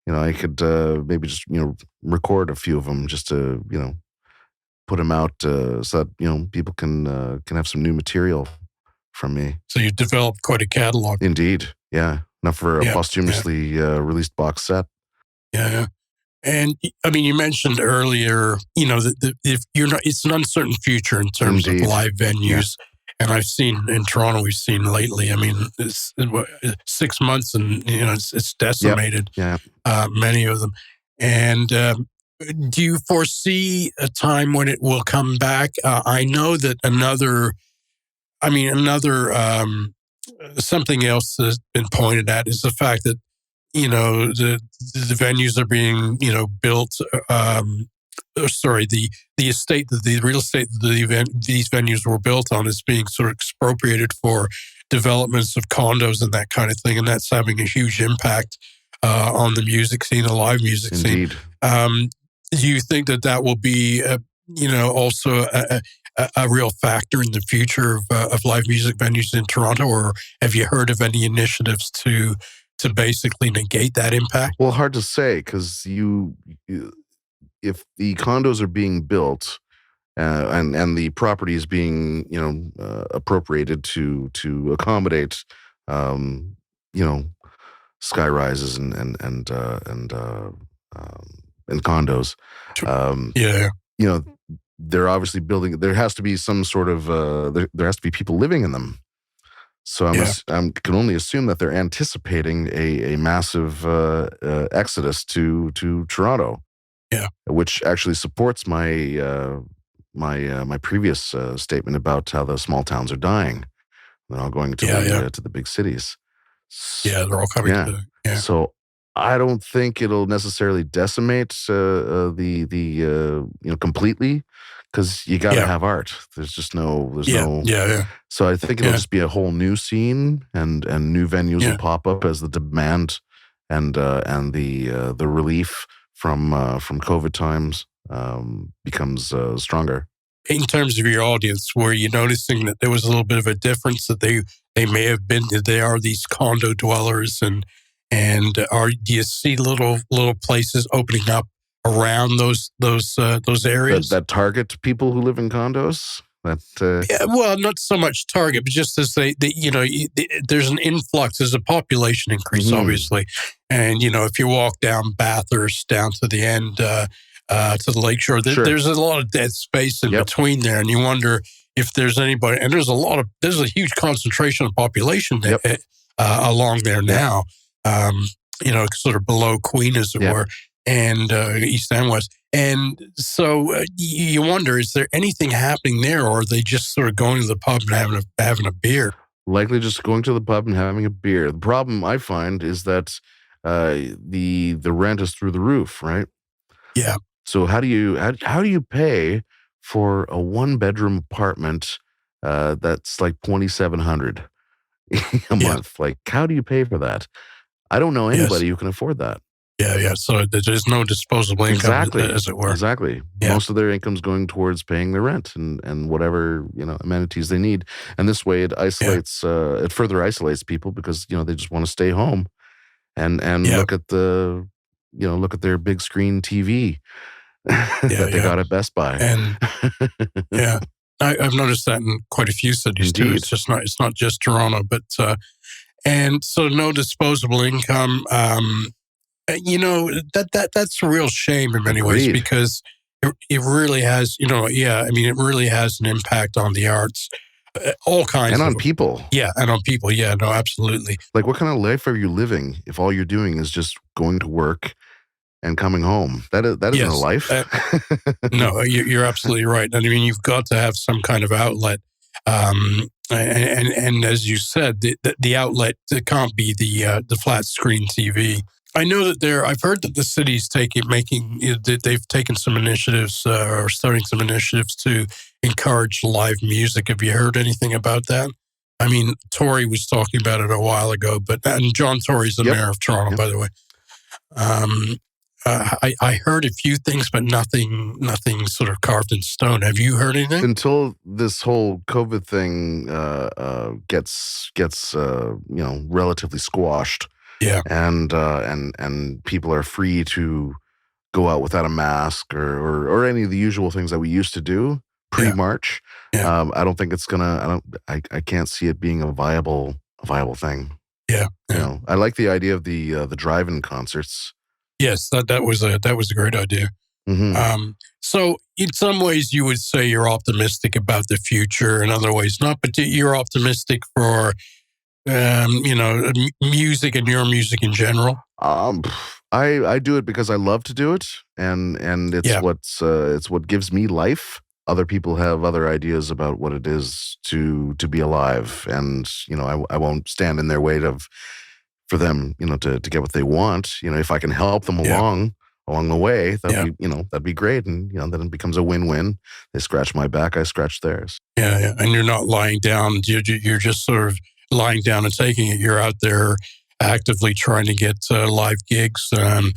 I could maybe just record a few of them just to put them out so that people can have some new material from me. So you developed quite a catalog. Indeed, yeah. Enough for a Yeah, posthumously released box set. Yeah. And I mean, you mentioned earlier, that if you're not, it's an uncertain future in terms Indeed. of live venues. And I've seen in Toronto, we've seen lately. I mean, it's 6 months, and it's decimated. Yeah. Many of them. And do you foresee a time when it will come back? I know that another something else that's been pointed at is the fact that the venues are being built sorry, the estate, the real estate that these venues were built on is being sort of expropriated for developments of condos and that kind of thing, and that's having a huge impact on the music scene, the live music Indeed. scene. Do you think that will be, also a real factor in the future of live music venues in Toronto, or have you heard of any initiatives to basically negate that impact? Well, hard to say because if the condos are being built and the property is being appropriated to accommodate you know sky rises and condos. Yeah. They're obviously building. There has to be some sort of there has to be people living in them. So I can only assume that they're anticipating a massive exodus to Toronto. Yeah, which actually supports my my previous statement about how the small towns are dying. They're all going to to the big cities. Yeah, they're all coming to the, So I don't think it'll necessarily decimate the completely, because you got to have art. There's just no So I think it'll just be a whole new scene, and new venues will pop up as the demand and the relief from COVID times becomes stronger. In terms of your audience, were you noticing that there was a little bit of a difference, that they may have been, they are these condo dwellers, and do you see little places opening up around those areas that target people who live in condos? Well, not so much target, but just as there's an influx, there's a population increase, obviously, and if you walk down Bathurst down to the end to the lakeshore, there's a lot of dead space in between there, and you wonder if there's anybody. And there's a huge concentration of population along there now. Sort of below Queen, as it were, and east and west. And so you wonder, is there anything happening there, or are they just sort of going to the pub and having a beer? Likely just going to the pub and having a beer. The problem I find is that the rent is through the roof, right? Yeah. So how do you pay for a 1-bedroom apartment that's like $2,700 a month? Like, how do you pay for that? I don't know anybody who can afford that. Yeah. So there's no disposable income, as it were. Exactly. Yeah. Most of their income's going towards paying their rent and whatever amenities they need. And this way, it isolates. It further isolates people because they just want to stay home and look at their big screen TV that they got at Best Buy. And I've noticed that in quite a few cities too. It's not just Toronto, but and so no disposable income. That's a real shame in many ways, because it really has, it really has an impact on the arts, all kinds, and on people. Yeah, and on people. Yeah, no, absolutely. Like, what kind of life are you living if all you're doing is just going to work and coming home? That isn't a life. No, you're absolutely right. I mean, you've got to have some kind of outlet. And as you said, the outlet can't be the flat screen TV. I know that I've heard that the city's they've taken some initiatives or starting some initiatives to encourage live music. Have you heard anything about that? I mean, Tory was talking about it a while ago, and John Tory's the mayor of Toronto, by the way. I heard a few things, but nothing sort of carved in stone. Have you heard anything? Until this whole COVID thing gets relatively squashed. Yeah, and people are free to go out without a mask or any of the usual things that we used to do pre-March. Yeah. I don't think it's gonna. I can't see it being a viable thing. Yeah. I like the idea of the drive-in concerts. Yes, that was a great idea. Mm-hmm. So in some ways you would say you're optimistic about the future, in other ways not, but you're optimistic for music and your music in general. I do it because I love to do it, and it's what gives me life. Other people have other ideas about what it is to be alive, and I won't stand in their way for them to get what they want. If I can help them along along the way, that'd be great. And, then it becomes a win-win. They scratch my back, I scratch theirs. Yeah. And you're not lying down. You're just sort of lying down and taking it. You're out there actively trying to get live gigs. In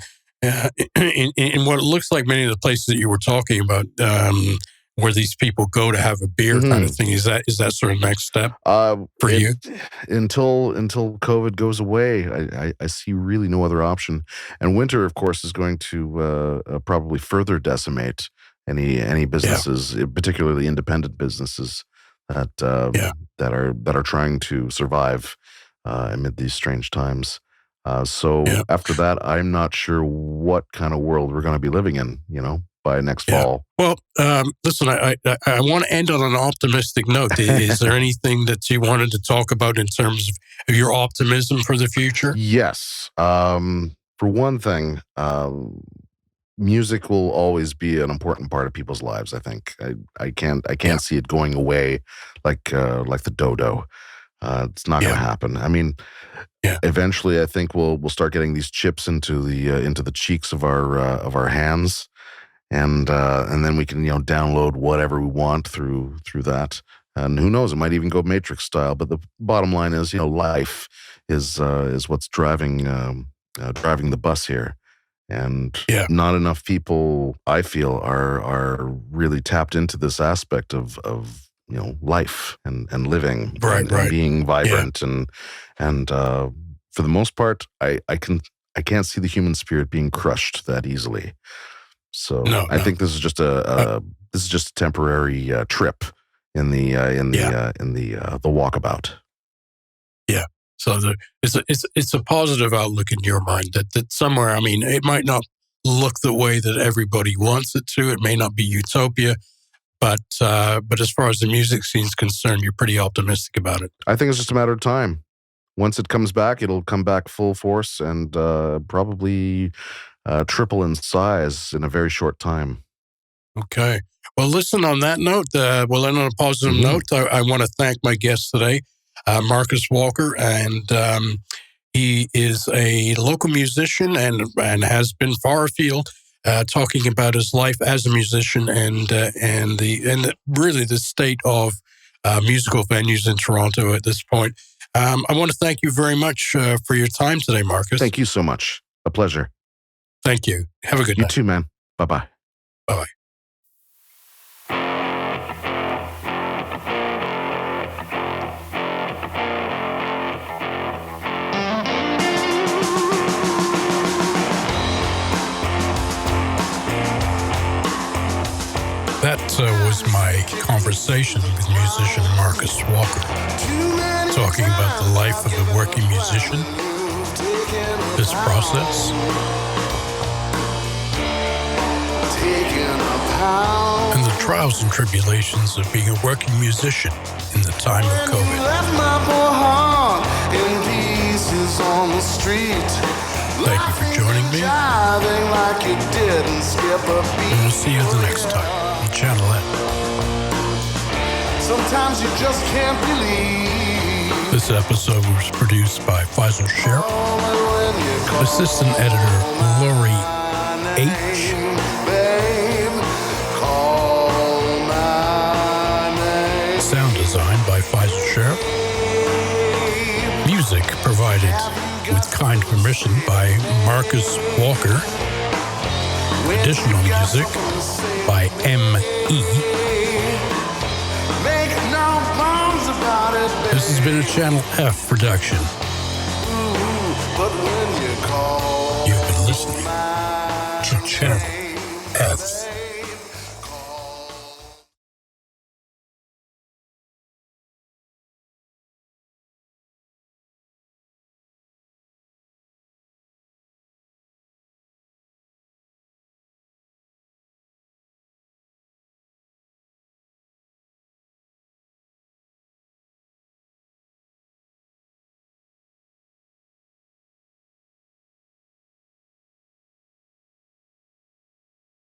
what it looks like many of the places that you were talking about, where these people go to have a beer kind of thing. Is that sort of next step for you? Until COVID goes away, I see really no other option. And winter, of course, is going to probably further decimate any businesses, particularly independent businesses that are trying to survive amid these strange times. After that, I'm not sure what kind of world we're going to be living in, by next fall. Well, listen, I want to end on an optimistic note. Is there anything that you wanted to talk about in terms of your optimism for the future? Yes. For one thing, music will always be an important part of people's lives. I think I can't see it going away like the dodo. It's not going to happen. I mean, eventually, I think we'll start getting these chips into the cheeks of our hands, and then we can download whatever we want through that. And who knows? It might even go Matrix style. But the bottom line is, life is what's driving the bus here. And not enough people, I feel, are really tapped into this aspect of life and living, and being vibrant, and for the most part, I can't see the human spirit being crushed that easily. So I think this is just a temporary trip in the walkabout. Yeah. So it's a positive outlook in your mind that somewhere, I mean, it might not look the way that everybody wants it to. It may not be utopia, but as far as the music scene is concerned, you're pretty optimistic about it. I think it's just a matter of time. Once it comes back, it'll come back full force and probably triple in size in a very short time. Okay. Well, listen, on that note, we'll end on a positive note. I want to thank my guest today, Marcus Walker, and he is a local musician and has been far afield, talking about his life as a musician and really the state of musical venues in Toronto at this point. I want to thank you very much for your time today, Marcus. Thank you so much. A pleasure. Thank you. Have a good night. You too, man. Bye-bye. Bye-bye. That was my conversation with musician Marcus Walker, talking about the life of a working musician, this process, and the trials and tribulations of being a working musician in the time of COVID. Thank you for joining me, and we'll see you the next time on Channel N. Sometimes you just can't believe. This episode was produced by Faisal Sher, assistant editor Lori H., sound design by Faisal Sher, music provided with kind permission by Marcus Walker, additional music by M.E. This has been a Channel F production. You've been listening to Channel F.